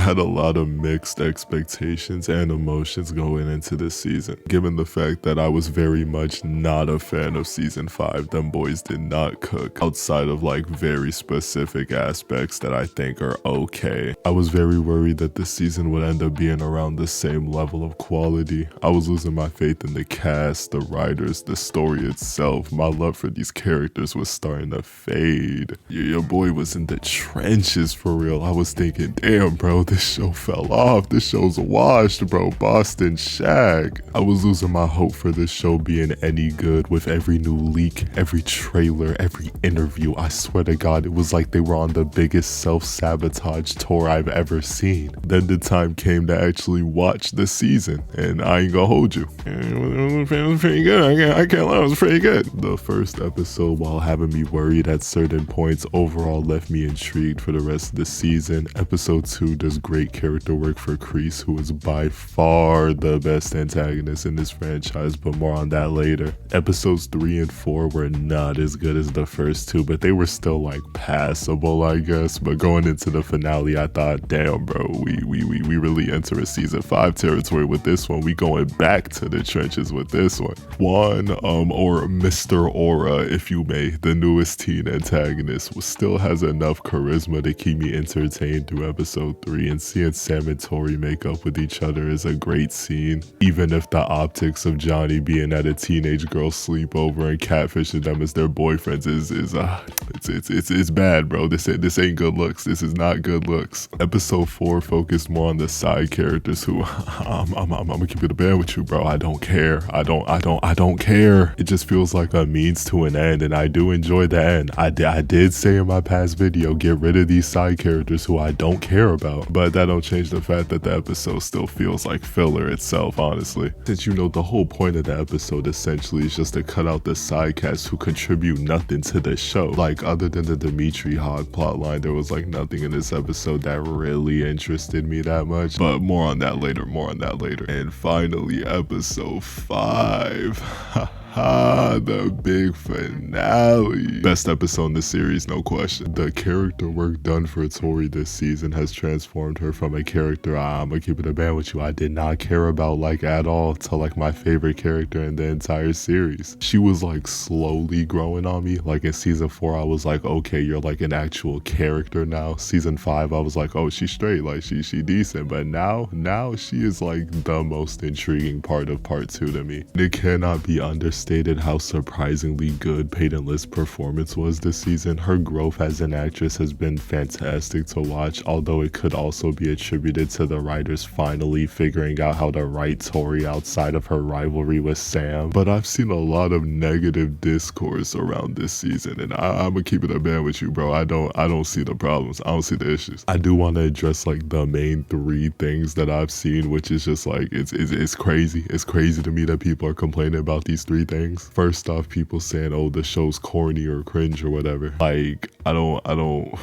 had a lot of mixed expectations and emotions going into this season, given the fact that I was very much not a fan of season 5. Them boys did not cook outside of like very specific aspects that I think are okay. I was very worried that this season would end up being around the same level of quality. I was losing my faith in the cast, the writers, the story itself. My love for these characters was starting to fade. Your boy was in the trenches for real. I was thinking, damn bro, this show fell off. This show's washed, bro. Boston Shag. I was losing my hope for this show being any good with every new leak, every trailer, every interview. I swear to God, it was like they were on the biggest self-sabotage tour I've ever seen. Then the time came to actually watch the season, and I ain't gonna hold you. It was pretty good. I can't lie, it was pretty good. The first episode, while having me worried at certain points, overall left me intrigued for the rest of the season. Episode 2 does great character work for Kreese, who is by far the best antagonist in this franchise, but more on that later. Episodes 3 and 4 were not as good as the first two, but they were still like passable, I guess. But going into the finale, I thought, damn bro, we really enter a season 5 territory with this one. We going back to the trenches with this one. Or Mr. Aura, if you may, the newest teen antagonist, still has enough charisma to keep me entertained through episode 3, and seeing Sam and Tory make up with each other is a great scene. Even if the optics of Johnny being at a teenage girl's sleepover and catfishing them as their boyfriends it's bad, bro. This ain't good looks. This is not good looks. Episode 4 focused more on the side characters who I'm gonna keep it a band with you, bro. I don't care. I don't care. It just feels like a means to an end, and I do enjoy the end. I did say in my past video, get rid of these side characters who I don't care about, but that don't change the fact that the episode still feels like filler itself, honestly. Since you know the whole point of the episode essentially is just to cut out the side casts who contribute nothing to the show. Like, other than the Mistreatment of Hawk plotline, there was like nothing in this episode that really interested me that much, but more on that later. And finally, episode 5. The big finale. Best episode in the series, no question. The character work done for Tory this season has transformed her from a character I'm gonna keep it a band with you, I did not care about like at all, to like my favorite character in the entire series. She was like slowly growing on me. Like in season 4, I was like, okay, you're like an actual character now. Season 5, I was like, oh, she's straight, like she decent. But now she is like the most intriguing part of part 2 to me. It cannot be understated how surprisingly good Peyton List's performance was this season. Her growth as an actress has been fantastic to watch, although it could also be attributed to the writers finally figuring out how to write Tory outside of her rivalry with Sam. But I've seen a lot of negative discourse around this season, and I'm gonna keep it a band with you, bro. I don't see the problems. I don't see the issues. I do want to address like the main 3 things that I've seen, which is just like it's crazy. It's crazy to me that people are complaining about these 3 things. First off, people saying, oh, the show's corny or cringe or whatever. Like, I don't know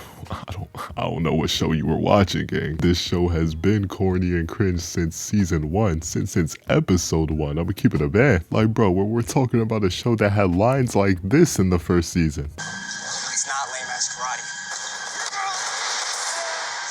what show you were watching, gang. This show has been corny and cringe since season 1, since episode 1. I'm gonna keep it a band. Like, bro, we're talking about a show that had lines like this in the first season. It's not lame ass karate.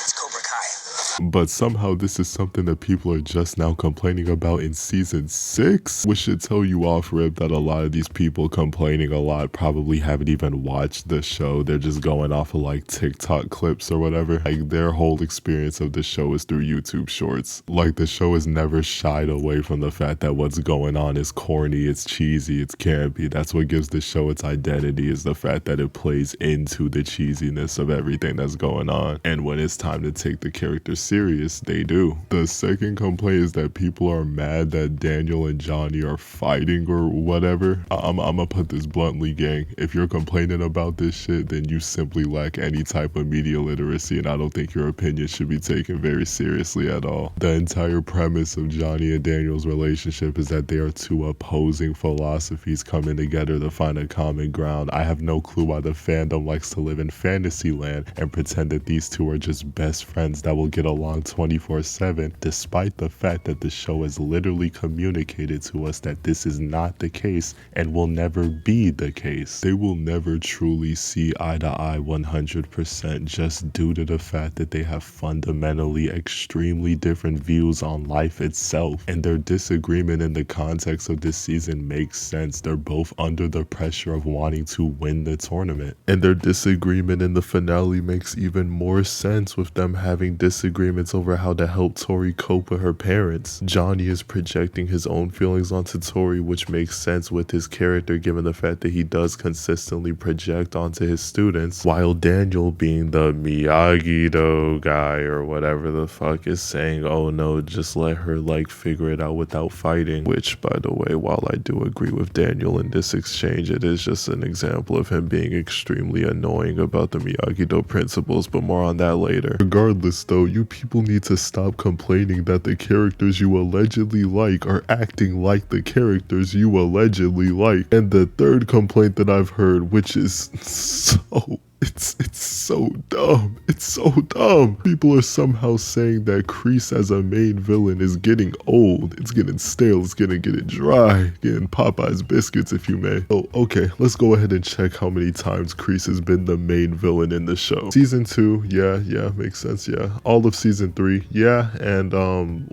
It's Cobra Kai. But somehow this is something that people are just now complaining about in season 6, which should tell you off rip that a lot of these people complaining a lot probably haven't even watched the show. They're just going off of like TikTok clips or whatever. Like, their whole experience of the show is through YouTube shorts. Like, the show has never shied away from the fact that what's going on is corny, it's cheesy, it's campy. That's what gives the show its identity, is the fact that it plays into the cheesiness of everything that's going on. And when it's time to take the characters serious, they do. The second complaint is that people are mad that Daniel and Johnny are fighting or whatever. I'm gonna put this bluntly, gang. If you're complaining about this shit, then you simply lack any type of media literacy, and I don't think your opinion should be taken very seriously at all. The entire premise of Johnny and Daniel's relationship is that they are 2 opposing philosophies coming together to find a common ground. I have no clue why the fandom likes to live in fantasy land and pretend that these 2 are just best friends that will will get along 24/7, despite the fact that the show has literally communicated to us that this is not the case and will never be the case. They will never truly see eye to eye 100% just due to the fact that they have fundamentally extremely different views on life itself, and their disagreement in the context of this season makes sense. They're both under the pressure of wanting to win the tournament, and their disagreement in the finale makes even more sense with them having disagreements over how to help Tory cope with her parents. Johnny is projecting his own feelings onto Tory, which makes sense with his character given the fact that he does consistently project onto his students, while Daniel, being the Miyagi-Do guy or whatever the fuck, is saying, oh no, just let her like figure it out without fighting. Which, by the way, while I do agree with Daniel in this exchange, it is just an example of him being extremely annoying about the Miyagi-Do principles, but more on that later. Regardless though, you people need to stop complaining that the characters you allegedly like are acting like the characters you allegedly like. And the third complaint that I've heard, which is it's so dumb. It's so dumb. People are somehow saying that Kreese as a main villain is getting old. It's getting stale. It's getting dry. Getting Popeye's biscuits, if you may. Oh, okay. Let's go ahead and check how many times Kreese has been the main villain in the show. Season 2, yeah, makes sense, yeah. All of season 3, yeah, and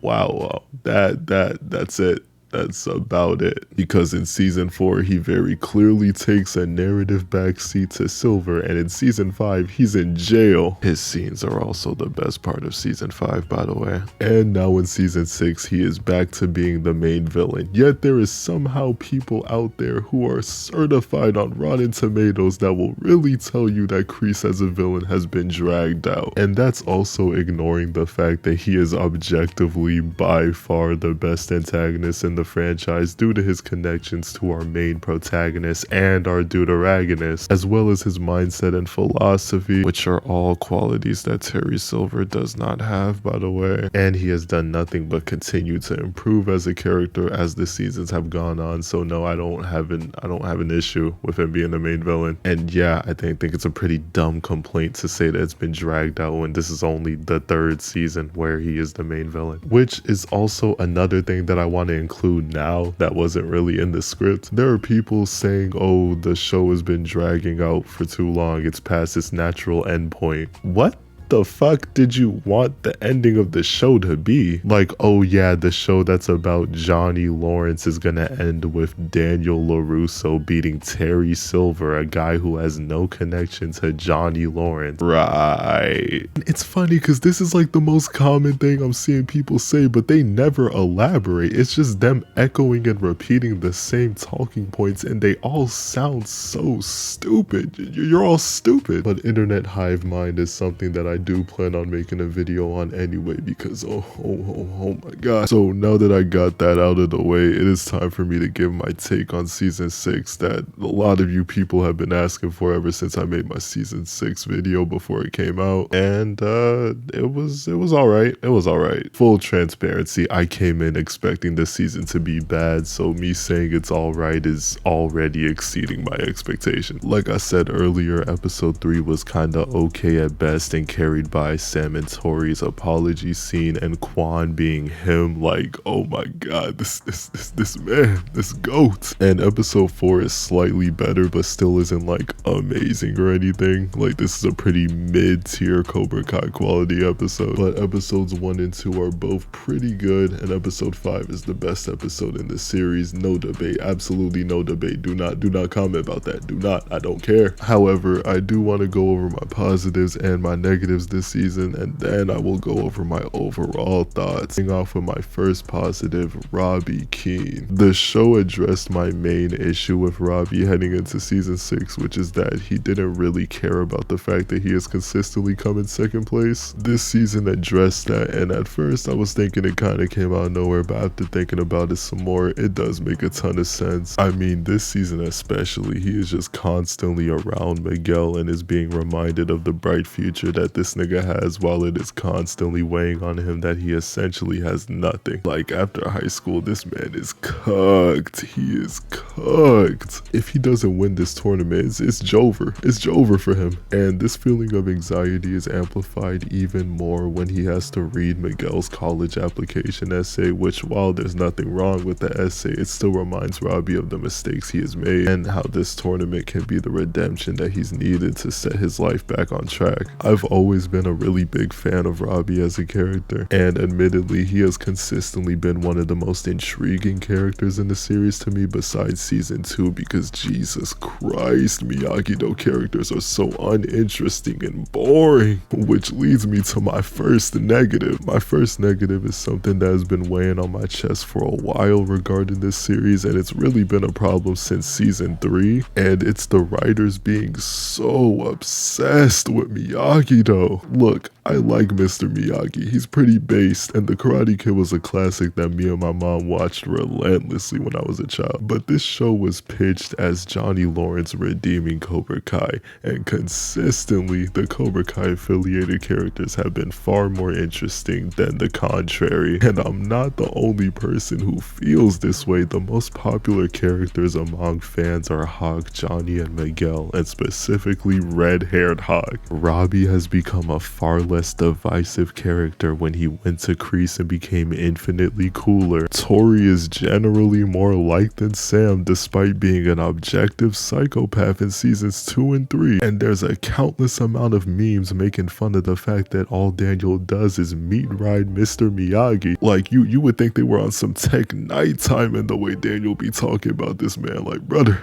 wow, that's it. That's about it. Because in season 4, he very clearly takes a narrative backseat to Silver, and in season 5, he's in jail. His scenes are also the best part of season 5, by the way. And now in season 6, he is back to being the main villain. Yet there is somehow people out there who are certified on Rotten Tomatoes that will really tell you that Kreese as a villain has been dragged out. And that's also ignoring the fact that he is objectively by far the best antagonist in the franchise due to his connections to our main protagonist and our deuteragonist, as well as his mindset and philosophy, which are all qualities that Terry Silver does not have, by the way. And he has done nothing but continue to improve as a character as the seasons have gone on. So no, I don't have an issue with him being the main villain. And yeah, I think it's a pretty dumb complaint to say that it's been dragged out when this is only the 3rd season where he is the main villain, which is also another thing that I want to include now that wasn't really in the script. There are people saying, oh, the show has been dragging out for too long, it's past its natural endpoint. What the fuck did you want the ending of the show to be? Like, oh yeah, the show that's about Johnny Lawrence is gonna end with Daniel LaRusso beating Terry Silver, a guy who has no connection to Johnny Lawrence. Right. It's funny because this is like the most common thing I'm seeing people say, but they never elaborate. It's just them echoing and repeating the same talking points, and they all sound so stupid. You're all stupid. But internet hive mind is something that I do plan on making a video on anyway, because oh my god. So now that I got that out of the way, it is time for me to give my take on season 6 that a lot of you people have been asking for ever since I made my season 6 video before it came out. And it was alright. It was alright. Full transparency, I came in expecting this season to be bad, so me saying it's alright is already exceeding my expectations. Like I said earlier, episode 3 was kinda okay at best and carried by Sam and Tory's apology scene and Quan being him. Like, oh my god, this man, this goat. And episode 4 is slightly better but still isn't like amazing or anything. Like, this is a pretty mid-tier Cobra Kai quality episode. But episodes 1 and 2 are both pretty good, and episode 5 is the best episode in the series. No debate, absolutely no debate. Do not comment about that. Do not, I don't care. However, I do want to go over my positives and my negatives this season, and then I will go over my overall thoughts. Starting off with my first positive, Robbie Keene. The show addressed my main issue with Robbie heading into season 6, which is that he didn't really care about the fact that he has consistently come in 2nd place. This season addressed that, and at first I was thinking it kind of came out of nowhere, but after thinking about it some more, it does make a ton of sense. I mean, this season especially, he is just constantly around Miguel and is being reminded of the bright future that this this nigga has, while it is constantly weighing on him that he essentially has nothing. Like, after high school, this man is cooked. He is cooked. If he doesn't win this tournament, it's Jover. It's Jover for him. And this feeling of anxiety is amplified even more when he has to read Miguel's college application essay, which, while there's nothing wrong with the essay, it still reminds Robbie of the mistakes he has made and how this tournament can be the redemption that he's needed to set his life back on track. I've always been a really big fan of Robbie as a character, and admittedly, he has consistently been one of the most intriguing characters in the series to me besides season 2, because Jesus Christ, Miyagi-Do characters are so uninteresting and boring, which leads me to my first negative. My first negative is something that has been weighing on my chest for a while regarding this series, and it's really been a problem since season 3, and it's the writers being so obsessed with Miyagi-Do. Look, I like Mr. Miyagi. He's pretty based, and The Karate Kid was a classic that me and my mom watched relentlessly when I was a child. But this show was pitched as Johnny Lawrence redeeming Cobra Kai, and consistently, the Cobra Kai affiliated characters have been far more interesting than the contrary. And I'm not the only person who feels this way. The most popular characters among fans are Hawk, Johnny, and Miguel, and specifically red-haired Hawk. Robbie has become a far less divisive character when he went to Kreese and became infinitely cooler. Tory is generally more liked than Sam despite being an objective psychopath in seasons 2 and 3, and there's a countless amount of memes making fun of the fact that all Daniel does is meat ride Mr. Miyagi. Like, you would think they were on some tech nighttime in the way Daniel be talking about this man, like, brother,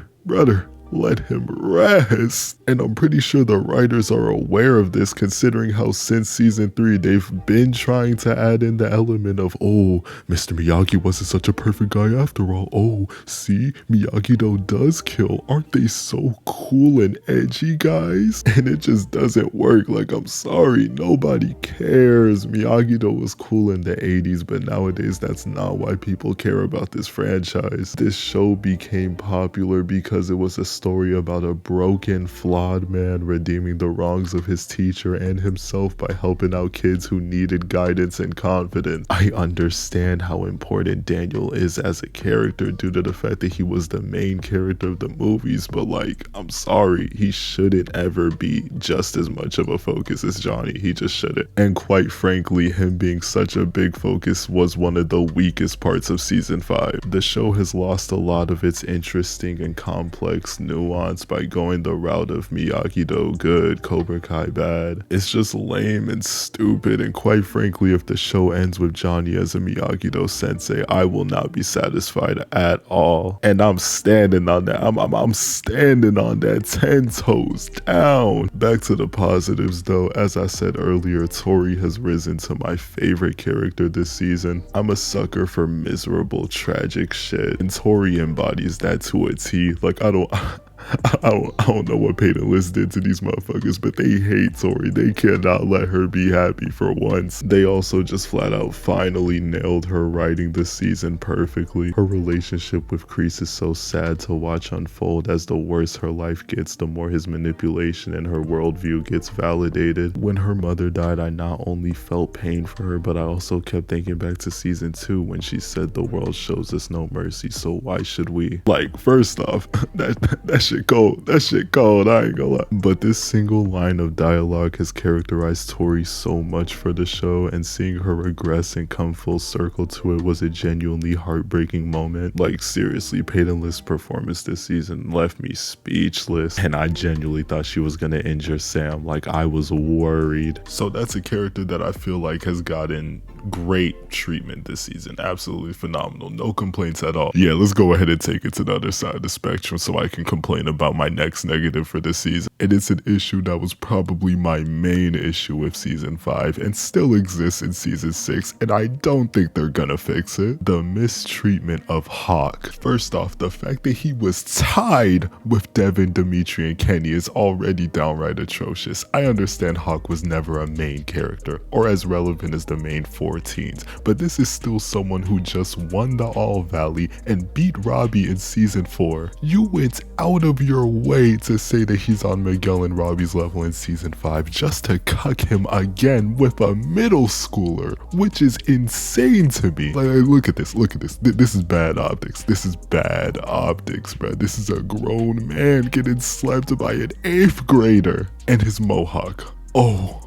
let him rest. And I'm pretty sure the writers are aware of this, considering how since season 3 they've been trying to add in the element of, oh, Mr. Miyagi wasn't such a perfect guy after all. Oh, see, Miyagi-Do does kill. Aren't they so cool and edgy, guys? And it just doesn't work. Like, I'm sorry, nobody cares. Miyagi-Do was cool in the 80s, but nowadays that's not why people care about this franchise. This show became popular because it was a story about a broken, flawed man redeeming the wrongs of his teacher and himself by helping out kids who needed guidance and confidence. I understand how important Daniel is as a character due to the fact that he was the main character of the movies, but like, I'm sorry, he shouldn't ever be just as much of a focus as Johnny. He just shouldn't. And quite frankly, him being such a big focus was one of the weakest parts of season 5. The show has lost a lot of its interesting and complex nuance by going the route of Miyagi-Do good, Cobra Kai bad. It's just lame and stupid, and quite frankly, if the show ends with Johnny as a Miyagi-Do sensei, I will not be satisfied at all. And I'm standing on that. I'm standing on that 10 toes down. Back to the positives though, as I said earlier, Tory has risen to my favorite character this season. I'm a sucker for miserable, tragic shit, and Tory embodies that to a T. Like, I don't know what Peyton List did to these motherfuckers, but they hate Tory. They cannot let her be happy for once. They also just flat out finally nailed her writing this season perfectly. Her relationship with Kreese is so sad to watch unfold, as the worse her life gets, the more his manipulation and her worldview gets validated. When her mother died, I not only felt pain for her, but I also kept thinking back to season 2 when she said the world shows us no mercy, so why should we? Like, first off, that shit cold. That shit cold, I ain't gonna lie. But this single line of dialogue has characterized Tory so much for the show, and seeing her regress and come full circle to it was a genuinely heartbreaking moment. Like, seriously, Peyton List's performance this season left me speechless, and I genuinely thought she was gonna injure Sam. Like, I was worried. So that's a character that I feel like has gotten great treatment this season. Absolutely phenomenal. No complaints at all. Yeah, let's go ahead and take it to the other side of the spectrum so I can complain about my next negative for this season. And it's an issue that was probably my main issue with season 5 and still exists in season 6, and I don't think they're gonna fix it. The mistreatment of Hawk. First off, the fact that he was tied with Devin, Dimitri, and Kenny is already downright atrocious. I understand Hawk was never a main character or as relevant as the main 4 14s, but this is still someone who just won the All Valley and beat Robbie in season 4. You went out of your way to say that he's on Miguel and Robbie's level in season 5 just to cuck him again with a middle schooler, which is insane to me. Like, look at this. This is bad optics. This is bad optics, bro. This is a grown man getting slapped by an 8th grader and his mohawk. Oh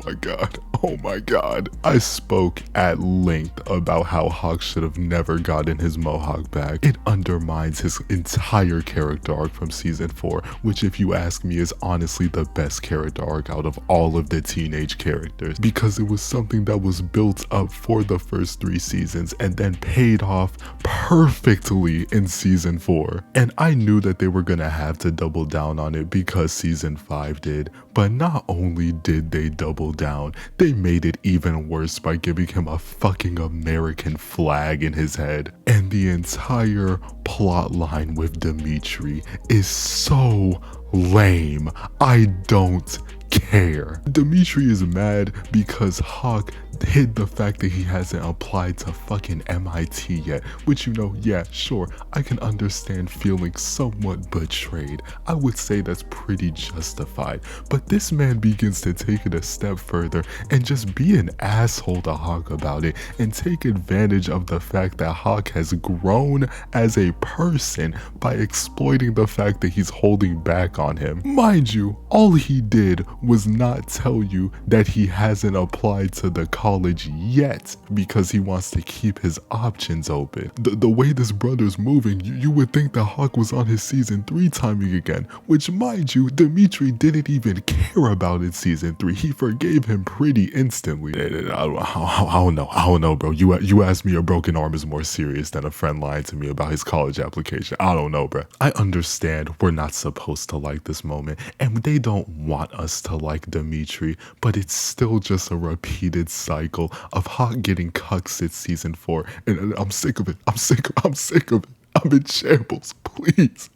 my god. Oh my god. I spoke at length about how Hawk should have never gotten his mohawk back. It undermines his entire character arc from season 4, which if you ask me is honestly the best character arc out of all of the teenage characters, because it was something that was built up for the first 3 seasons and then paid off perfectly in season 4. And I knew that they were gonna have to double down on it because season 5 did, but not only did they double down, they made it even worse by giving him a fucking American flag in his head. And the entire plot line with Dimitri is so lame. I don't care. Dimitri is mad because Hawk hid the fact that he hasn't applied to fucking MIT yet, which, you know, yeah, sure, I can understand feeling somewhat betrayed. I would say that's pretty justified, but this man begins to take it a step further and just be an asshole to Hawk about it and take advantage of the fact that Hawk has grown as a person by exploiting the fact that he's holding back on him. Mind you, all he did was not tell you that he hasn't applied to the college yet because he wants to keep his options open. The way this brother's moving, you would think that Hawk was on his season 3 timing again, which, mind you, Dimitri didn't even care about in season 3. He forgave him pretty instantly. I don't know, bro. You asked me a broken arm is more serious than a friend lying to me about his college application. I don't know, bro. I understand we're not supposed to like this moment, and they don't want us to like Dimitri, but it's still just a repeated cycle of Hawk getting cucked in season 4, and I'm sick of it. I'm sick of it. I'm in shambles. Please.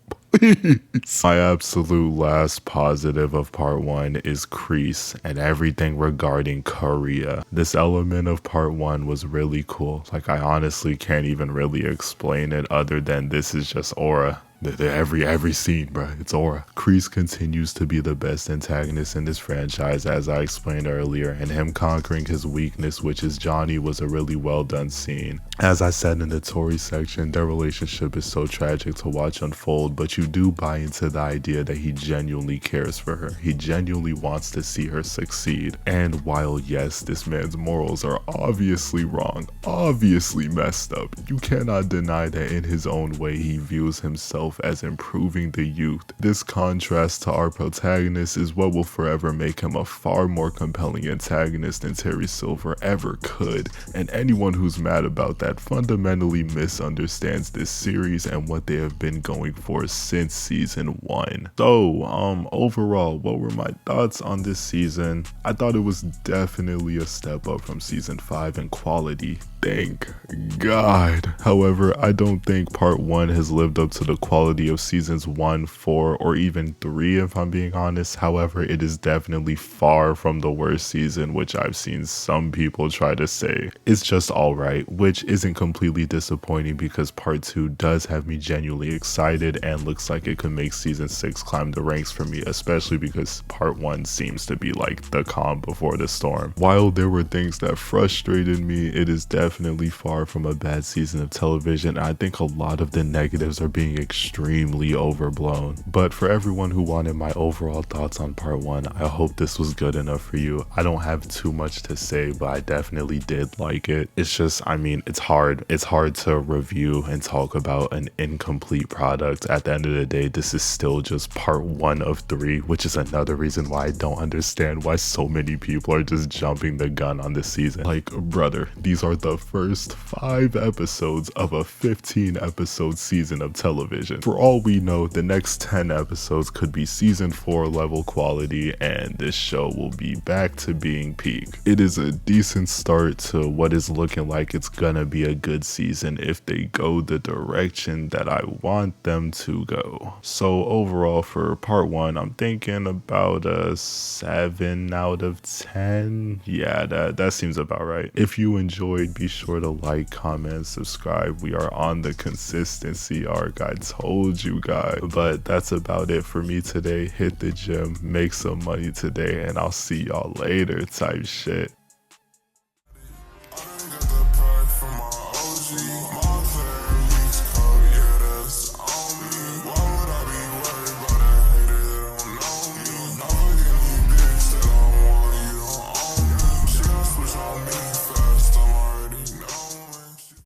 My absolute last positive of part 1 is Kreese and everything regarding Korea. This element of part 1 was really cool. Like, I honestly can't even really explain it other than this is just aura. Every scene, bro, it's aura. Kreese continues to be the best antagonist in this franchise, as I explained earlier, and him conquering his weakness, which is Johnny, was a really well done scene. As I said in the Tory section, their relationship is so tragic to watch unfold, but you do buy into the idea that he genuinely cares for her. He genuinely wants to see her succeed. And while yes, this man's morals are obviously wrong, obviously messed up, you cannot deny that in his own way he views himself as improving the youth. This contrast to our protagonist is what will forever make him a far more compelling antagonist than Terry Silver ever could, and anyone who's mad about that fundamentally misunderstands this series and what they have been going for since season 1. So, overall, what were my thoughts on this season? I thought it was definitely a step up from season 5 in quality. Thank God. However, I don't think part 1 has lived up to the quality of seasons 1, 4, or even 3 if I'm being honest. However, it is definitely far from the worst season, which I've seen some people try to say. It's just alright, which isn't completely disappointing because part 2 does have me genuinely excited and looks like it could make season 6 climb the ranks for me, especially because part 1 seems to be like the calm before the storm. While there were things that frustrated me, it is definitely far from a bad season of television. I think a lot of the negatives are being extremely overblown. But for everyone who wanted my overall thoughts on part 1, I hope this was good enough for you. I don't have too much to say, but I definitely did like it. It's just, I mean, it's hard to review and talk about an incomplete product. At the end of the day, this is still just part 1 of 3, which is another reason why I don't understand why so many people are just jumping the gun on this season. Like, brother, these are the first 5 episodes of a 15 episode season of television. television. For all we know, the next 10 episodes could be season 4 level quality, and this show will be back to being peak. It is a decent start to what is looking like it's gonna be a good season if they go the direction that I want them to go. So overall for part 1, I'm thinking about a 7 out of 10. Yeah, that seems about right. If you enjoyed, be sure to like, comment, subscribe. We are on the consistency arc, I told you guys. But that's about it for me today. Hit the gym, make some money today, and I'll see y'all later type shit.